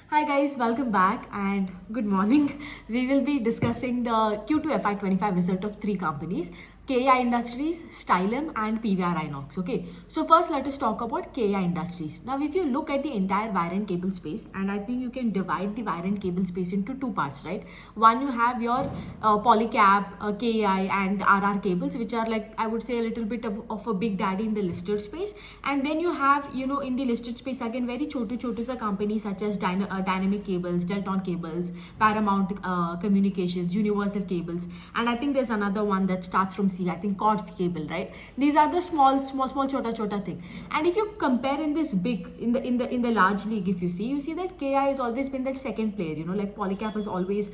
Hi guys, welcome back and good morning. We will be discussing the Q2FY25 result of three companies, KEI Industries, Stylum and PVR Inox. Okay, so first let us talk about KEI Industries. Now if you look at the entire wire and cable space, and I think you can divide the wire and cable space into two parts, right? One, you have your polycab, KEI and RR cables, which are like, I would say, a little bit of a big daddy in the listed space. And then you have, in the listed space again, very chotu sa companies such as Dynamic Cables, Delton Cables, Paramount Communications, Universal Cables, and I think there's another one that starts from C. I think Cords Cable, right? These are the small chota thing. And if you compare in this big, in the large league, if you see that KI has always been that second player. Like Polycap has always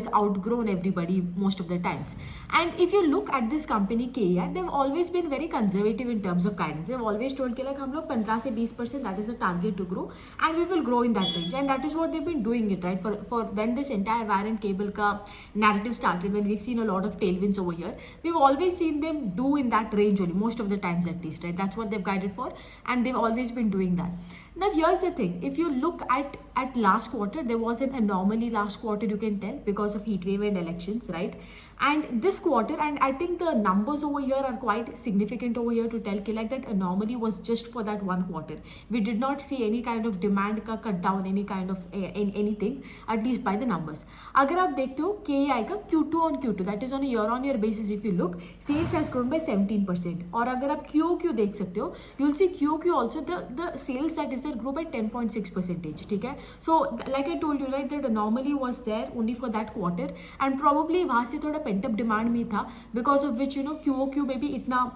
outgrown everybody most of the times. And if you look at this company KI, they've always been very conservative in terms of guidance. They've always told like हम लोग 15 से 20% that is the target to grow, and we will grow in that range, and that is what they've been doing it, right? For when this entire wire and cable ka narrative started, when we've seen a lot of tailwinds over here, we've always seen them do in that range only, most of the times at least, right? That's what they've guided for, and they've always been doing that. Now here's the thing, if you look at last quarter, there was an anomaly last quarter, you can tell, because of heat wave and elections, right? And this quarter, and I think the numbers over here are quite significant over here to tell like that anomaly was just for that one quarter. We did not see any kind of demand ka cut down, any kind of anything, at least by the numbers. अगर आप देखते हो KEI का Q2 on Q2, that is on a year on year basis, if you look, sales has grown by 17%. और अगर आप QOQ देख सकते हो, you will see QOQ also the sales that is there grew by 10.6%. ठीक है? So like I told you, right, that anomaly was there only for that quarter, and probably वहाँ से थोड़ा pent up demand में था, because of which QOQ में भी इतना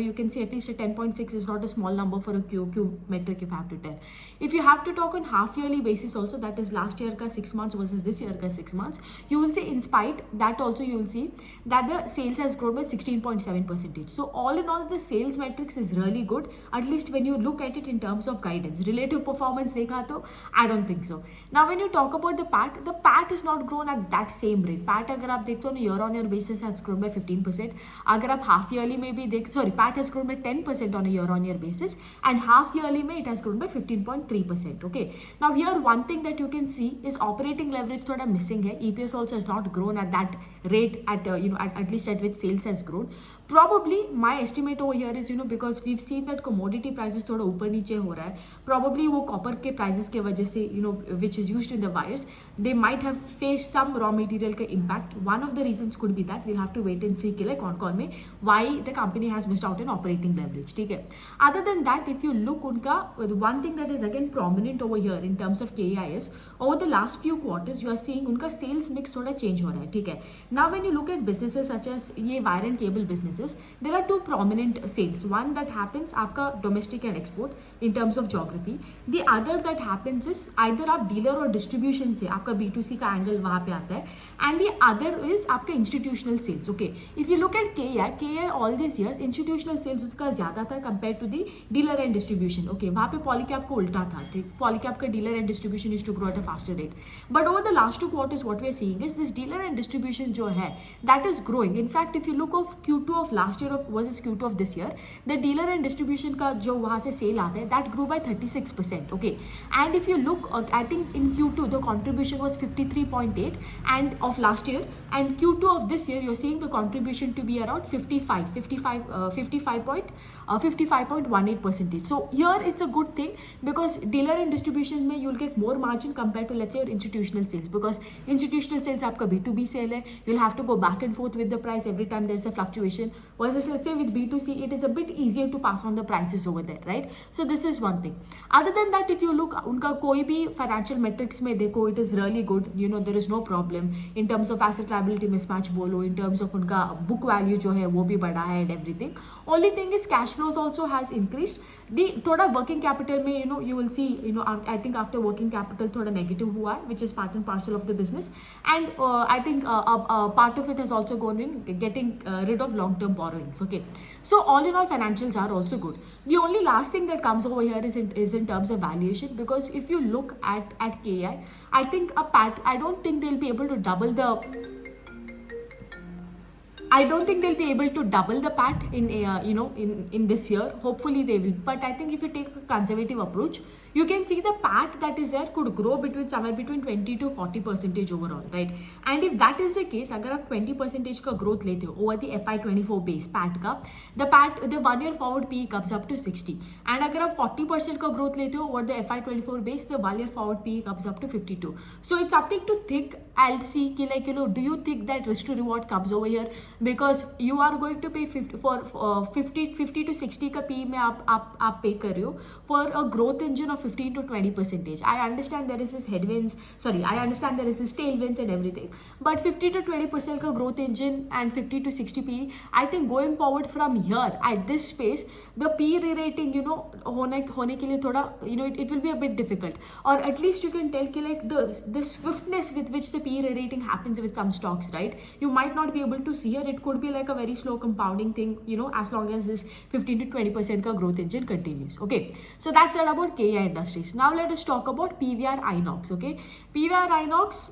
you can see at least a 10.6 is not a small number for a QOQ metric, if I have to tell. If you have to talk on half yearly basis also, that is last year ka 6 months versus this year ka 6 months, you will see in spite that also you will see that the sales has grown by 16.7%. So all in all, the sales metrics is really good, at least when you look at it in terms of guidance. Relative performance dekha to, I don't think so. Now when you talk about the PAT is not grown at that same rate. PAT अगर आप देखते हो ना, year on year basis has grown by 15%. अगर आप half yearly में भी PAT has grown by 10% on a year on year basis, and half yearly में it has grown by 15.3%. Okay. Now here one thing that you can see is operating leverage थोड़ा missing है. EPS also has not grown at that rate at least at which sales has grown. Probably my estimate over here is because we've seen that commodity prices थोड़ा ऊपर नीचे हो रहा है. Probably वो copper के prices के वजह से which is used in the wires, they might have faced some raw material का impact. One of the reasons could be that we'll have to wait and see कि like कौन में why the company has missed out on operating leverage. ठीक है. Other than that, if you look उनका one thing that is again prominent over here in terms of KEI is over the last few quarters you are seeing उनका sales mix थोड़ा change हो रहा है. ठीक है. Now when you look at businesses such as ये wire and cable businesses, there are two prominent sales. One that happens आपका domestic and export in terms of geography. The other that happens is either आप dealer और distribution से आपका B2C का angle वहाँ पे आता है, and the other is आपका institutional sales. Okay, if you look at KEI all these years institutional sales उसका ज़्यादा था compared to the dealer and distribution. Okay, वहाँ पे Polycab को उल्टा था. ठीक, Polycab का dealer and distribution used to grow at a faster rate. But over the last two quarters, what we are seeing is this dealer and distribution जो है that is growing. In fact, if you look of Q2 of last year versus Q2 of this year, the dealer and distribution का जो वहाँ से sale आता है that grew by 36%. Okay, and if you look, I think in Q2 the contribution was 53.8 and of last year, and Q2 of this year you're seeing the contribution to be around 55.18%. So here it's a good thing, because dealer and distribution में you'll get more margin compared to let's say your institutional sales, because institutional sales आपका B2B sale है, you'll have to go back and forth with the price every time there's a fluctuation, versus let's say with B2C it is a bit easier to pass on the prices over there, right? So this is one thing. Other than that, if you look उनका कोई भी financial metrics में देखो, it is really good. There is no problem in terms of asset liability mismatch बोलो, in terms of उनका book value जो है वो भी बढ़ा है and everything. Only thing is cash flows also has increased. The थोड़ा working capital में you will see I think after working capital थोड़ा negative हुआ है, which is part and parcel of the business, and I think part of it has also gone in getting rid of long-term borrowings. Okay, so all in all financials are also good. The only last thing that comes over here is in terms of valuation, because if you look at KEI, I think I don't think they'll be able to double the I don't think they'll be able to double the PAT in this year. Hopefully they will. But I think if you take a conservative approach, you can see the PAT that is there could grow between somewhere between 20 to 40% overall, right? And if that is the case, अगर आप 20% का growth लेते हो over the FY24 base PAT का, the 1 year forward PE comes up to 60. And अगर आप 40% का growth लेते हो over the FY24 base, the 1 year forward PE comes up to 52. So it's something to think. I'll see कि like do you think that risk to reward comes over here? Because you are going to pay 50 to 60 का PE में आप pay कर रहे हो for a growth engine of 15 to 20%. I understand there is this headwinds, I understand there is this tailwinds and everything, but 50 to 20% का growth engine and 50 to 60 PE, I think going forward from here at this space, the PE re-rating होने के लिए थोड़ा it will be a bit difficult, or at least you can tell कि like the swiftness with which the PE re-rating happens with some stocks, right? You might not be able to see it. It could be like a very slow compounding thing, as long as this 15 to 20% ka growth engine continues. Okay, so that's it about KEI Industries. Now let us talk about PVR Inox. Okay, PVR Inox,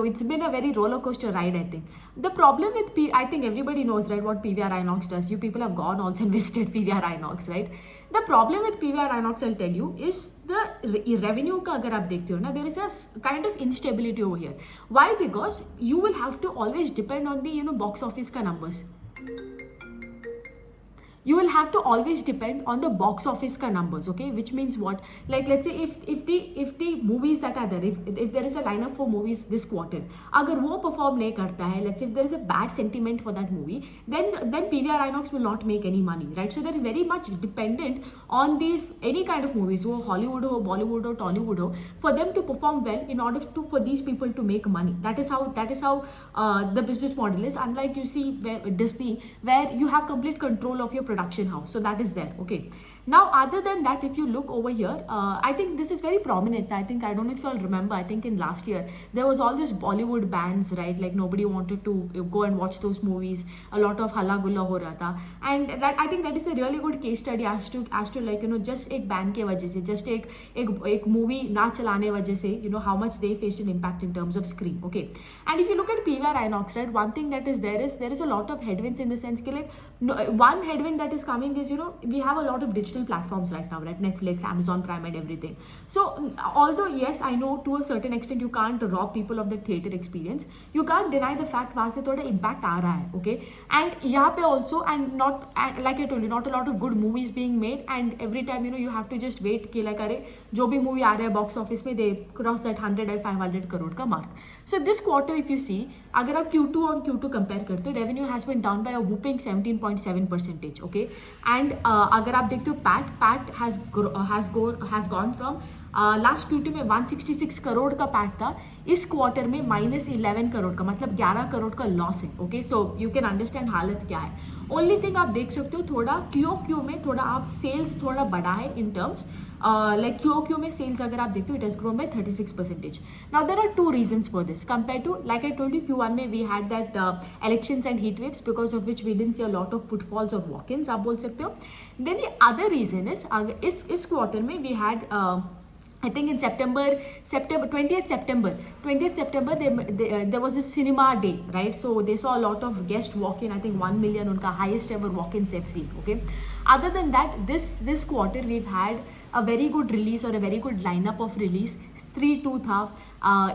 it's been a very roller coaster ride. I think the problem with I think everybody knows, right, what PVR Inox does. You people have gone also and visited PVR Inox, right? The problem with PVR Inox, I'll tell you, is the revenue का अगर आप देखते हो ना, there is a kind of instability over here. Why? Because you will have to always depend on the box office का numbers. You will have to always depend on the box office ka numbers, okay? Which means what? Like let's say if the movies that are there, if there is a lineup for movies this quarter, agar wo perform nahi karta hai, let's say if there is a bad sentiment for that movie, then PVR Inox will not make any money, right? So they're very much dependent on these any kind of movies, wo Hollywood ho, Bollywood ho, Tollywood ho, for them to perform well in order for these people to make money. That is how the business model is. Unlike you see Disney, where you have complete control of your production house. So that is there. Okay. Now, other than that, if you look over here, I think this is very prominent. I don't know if you all remember, I think in last year, there was all this Bollywood bans, right? Like nobody wanted to go and watch those movies. A lot of halla gulla ho raha tha. And that, I think that is a really good case study as to like, just ek ban ke wajah se, just ek movie na chalane wajah se, how much they faced an impact in terms of screen. Okay. And if you look at PVR Inox, right, one thing that is there is a lot of headwinds in the sense that like, one headwind that is coming is, we have a lot of digital platforms right now, right? Netflix, Amazon Prime and everything. So although yes, I know to a certain extent you can't rob people of the theater experience, you can't deny the fact वहाँ से थोड़ा impact आ रहा है, okay? And यहाँ पे also, and like I told you, not a lot of good movies being made, and every time you have to just wait कि like अरे जो भी movie आ रहा है box office में they cross that 100 and 500 crore का mark. So this quarter if you see, अगर आप Q2 on Q2 compare करते हो, revenue has been down by a whooping 17.7%, okay? And अगर आप देखते हो PAT has gone from last Q2 में 166 करोड़ का पैट था, इस क्वार्टर में -11 करोड़ का, मतलब 11 करोड़ का लॉस है. Okay, so you can understand हालत क्या है. ओनली थिंग आप देख सकते हो थोड़ा QOQ में थोड़ा आप सेल्स थोड़ा बढ़ा है इन टर्म्स like QOQ में सेल्स अगर आप देखते हो, it has grown by 36%. Now there are two reasons for this compared to, like I told you, Q1 में we had that elections and heat waves because of which we didn't see a lot of footfalls or walk-ins आप बोल सकते हो. Then the other reason is इस quarter में we had I think in September 20th September there was a cinema day, right? So they saw a lot of guests walk in. I think 1 million उनका highest ever walk-ins they've seen. Okay, other than that, this quarter we've had a very good release or a very good lineup of release. 3-2 था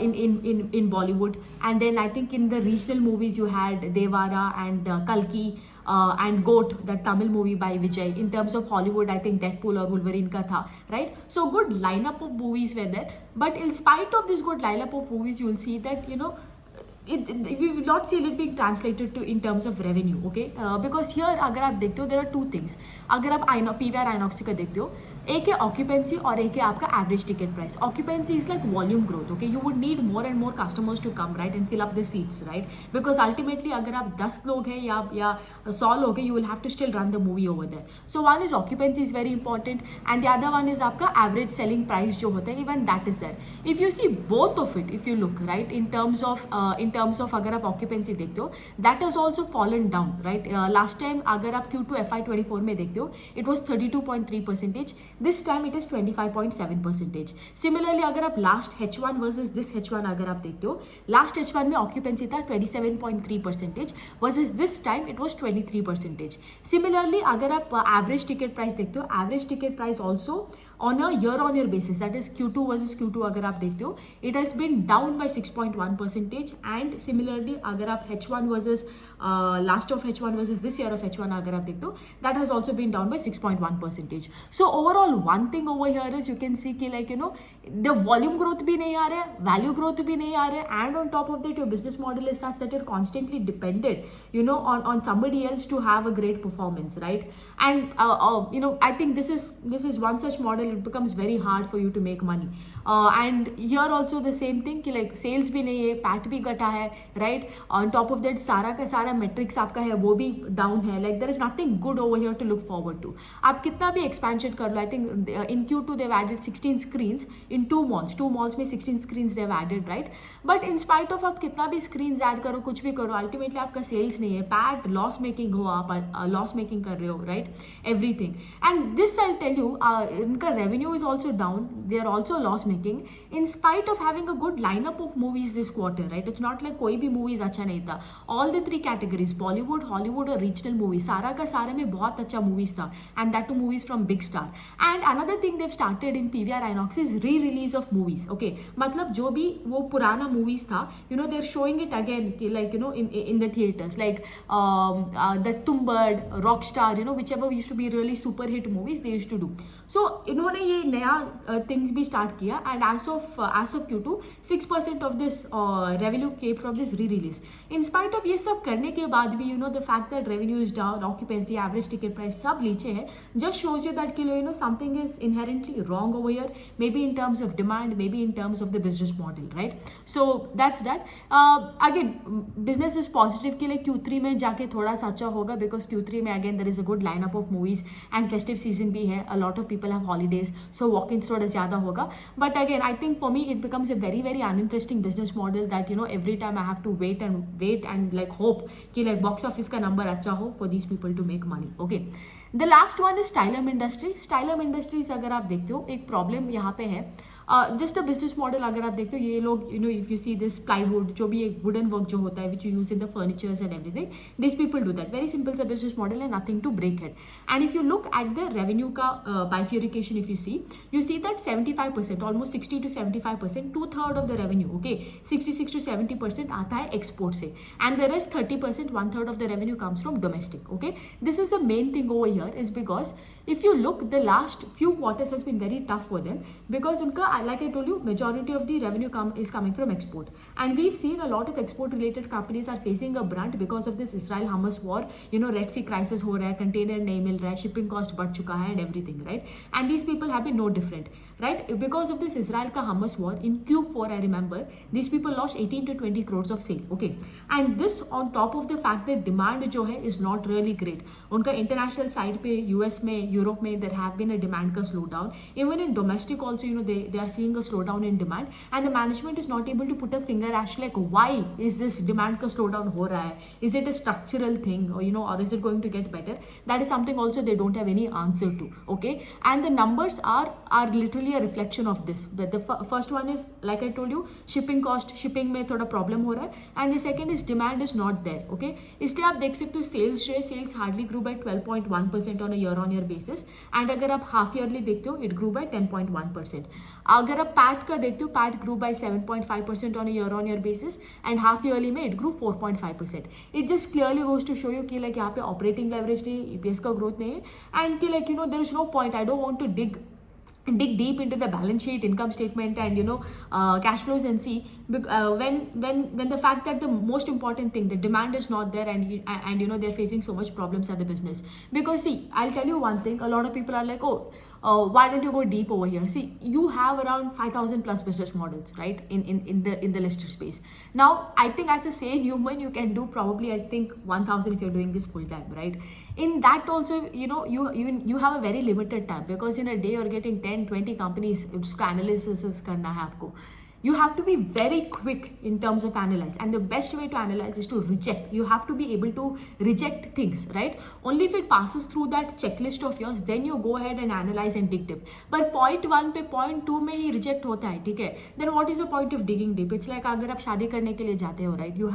in Bollywood, and then I think in the regional movies you had Devara and Kalki and Goat, that Tamil movie by Vijay. In terms of Hollywood, I think Deadpool or Wolverine ka tha, right? So good lineup of movies were there, but in spite of this good lineup of movies, you will see that we will not see it being translated to in terms of revenue. Okay, because here अगर आप देखते हो, there are two things. अगर आप PVR Inox का देखते हो, एक है ऑक्यूपेंसी और एक है आपका average ticket price. Occupancy is like volume growth. Okay, you would need more and more customers to come, right, and fill up the seats, right, because ultimately अगर आप 10 लोग हैं या 100 लोग हैं, you will have to still run the movie over there. So one is occupancy is very important, and the other one is आपका average selling price जो होता है, even that is there. If you see both of it, if you look, right, in terms of अगर आप occupancy देखते हो, that is also fallen down, right. Last time अगर आप Q2 FY24 में देखते हो, it was 32.3%. This time it is 25.7%. Similarly, अगर आप last H1 versus this H1 अगर आप देखते हो, last H1 में occupancy था 27.3% versus this time it was 23%. Similarly, अगर आप average ticket price देखते हो, average ticket price also on a year-on-year basis, that is Q2 versus Q2 अगर आप देखते हो, it has been down by 6.1%. And similarly, अगर आप H1 versus last of H1 versus this year of H1 अगर आप देखते हो, that has also been down by 6.1%. So overall, one thing over here is you can see कि like the volume growth भी नहीं आ रहा है, value growth भी नहीं आ रहा है, and on top of that your business model is such that you're constantly dependent on somebody else to have a great performance, right? And I think this is one such model. It becomes very hard for you to make money, and here also the same thing कि like sales भी नहीं है, PAT भी घटा है, right? On top of that सारा का सारा metrics आपका है वो भी down है, like there is nothing good over here to look forward to. आप कितना भी expansion कर लो, I think in Q2 they've added 16 screens in two malls में 16 screens they've added, right? But in spite of आप कितना भी screens add करो, कुछ भी करो, ultimately आपका sales नहीं है, PAT loss making हो, आप loss making कर रहे हो, right? Everything. And this I'll tell you, इनका revenue is also down, they are also loss making in spite of having a good lineup of movies this quarter, right? It's not like कोई भी movies अच्छा नहीं था. All the three categories, Bollywood, Hollywood और regional movies, सारा का सारे में बहुत अच्छा movies था, and that too movies from big star. And another thing they've started in PVR Inox is re-release of movies. Okay, मतलब जो भी वो पुराना movies था, they're showing it again, like in the theaters, like the Tumbad, Rockstar, whichever used to be really super hit movies they used to do. So इन्होंने ये नया things भी start किया, and as of Q2 6% of this revenue came from this re-release. In spite of ये सब करने के बाद भी the fact that revenue is down, occupancy, average ticket price सब नीचे है, just shows you that something is inherently wrong over here, maybe in terms of demand, maybe in terms of the business model, right? So that's that. Again, business is positive के लिए Q3 में जाके थोड़ा सा अच्छा होगा, because Q3 में again there is a good lineup of movies and festive season भी है, a lot of people have holidays, so walk-ins थोड़ा ज़्यादा होगा. But again, I think for me it becomes a very very uninteresting business model that every time I have to wait and like hope कि like box office का number अच्छा हो for these people to make money. Okay, the last one is Stylum Industry. Stylum Industries अगर आप देखते हो, एक problem यहाँ पे है, जस्ट अ बिजनेस मॉडल अगर आप देखते हो, ये लोग if you see this plywood, जो भी एक वुडन वर्क जो होता है which you use in the furnitures and everything, this people do that. Very simple सा बिजनेस मॉडल है, nothing to break it. And if you look at the revenue का bifurcation, if you see that 75%, almost 60 to 75%, 2/3 of the revenue, okay, 66 to 70% आता है export से, and the rest 30%, 1/3 of the revenue comes from domestic. Okay, this is the main thing over here is because if you look, the last few quarters has been very tough for them, because unka, like I told you, majority of the revenue is coming from export, and we've seen a lot of export related companies are facing a brunt because of this Israel-Hamas war. Red Sea crisis हो रहा है, container नहीं मिल रहा है, shipping cost बढ़ चुका है and everything, right? And these people have been no different, right? Because of this Israel का Hamas war in Q4, I remember these people lost 18 to 20 crores of sale. Okay, and this on top of the fact that demand जो है is not really great. उनका international side पे US में, Europe में there have been a demand का slowdown. Even in domestic also, they are seeing a slowdown in demand, and the management is not able to put a finger as like why is this demand का slowdown हो रहा है? Is it a structural thing, or is it going to get better? That is something also they don't have any answer to. Okay, and the numbers are literally a reflection of this. But the first one is, like I told you, shipping cost, shipping में थोड़ा problem हो रहा है, and the second is demand is not there. Okay, इसलिए आप देख सकते हो sales जो है, sales hardly grew by 12.1% on a year-on-year basis, and अगर आप half yearly देखते हो, it grew by 10.1%. अगर आप PAT का देखते हो, PAT grew by 7.5% on a year-on-year basis, and half yearly में it grew 4.5%. It just clearly goes to show you कि like यहाँ पे operating leverage नहीं है, EPS का growth नहीं है, and कि like there is no point. I don't want to dig deep into the balance sheet, income statement, and cash flows and see when the fact that the most important thing, the demand is not there, and they're facing so much problems at the business. Because see, I'll tell you one thing, a lot of people are like, why don't you go deep over here? See, you have around 5,000 plus business models, right, in the listed space. Now I think as a sane human you can do probably, I think, 1,000 if you're doing this full time, right? In that also, you have a very limited time, because in a day you're getting 10-20 companies, उसका analysis करना है आपको. You have to be very quick in terms of analyze, and the best way to analyze is to reject. You have to be able to reject things, right? Only if it passes through that checklist of yours, then you go ahead and analyze and dig deep. But point 1 पे point 2 में ही reject होता है, ठीक है? Then what is the point of digging deep? It's like अगर आप शादी करने के लिए जाते हो, right? You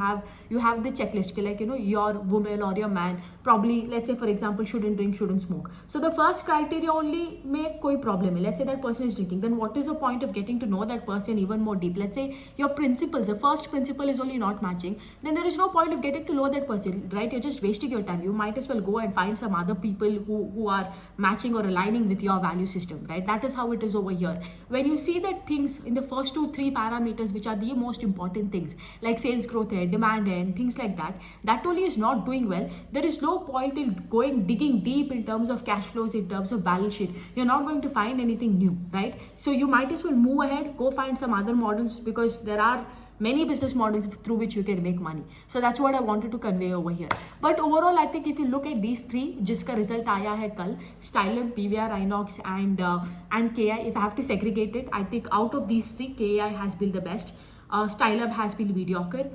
have the checklist के like, you know, your woman or your man probably, let's say for example, shouldn't drink, shouldn't smoke. So the first criteria only में कोई problem है. Let's say that person is drinking. Then what is the point of getting to know that person even more deep? Let's say your principles, the first principle is only not matching, then there is no point of getting to know that person, right? You're just wasting your time. You might as well go and find some other people who are matching or aligning with your value system, right? That is how it is over here. When you see that things in the first 2-3 parameters, which are the most important things, like sales growth and demand and things like that, that only is not doing well, there is no point in digging deep in terms of cash flows, in terms of balance sheet. You're not going to find anything new, right? So you might as well move ahead, go find some other models, because there are many business models through which you can make money. So that's what I wanted to convey over here. But overall, I think if you look at these three, जिसका result आया है कल, Stylum, PVR Inox and KEI, if I have to segregate it, I think out of these three, KEI has been the best. Stylum has been mediocre.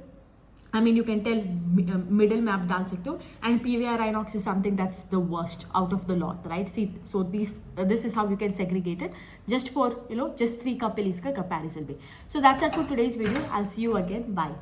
I mean, you can tell middle में आप डाल सकते हो, and PVR Inox is something that's the worst out of the lot, right? See, so this is how you can segregate it, just for, you know, just 3 का पे इसका comparison भी. So that's it for today's video. I'll see you again. Bye.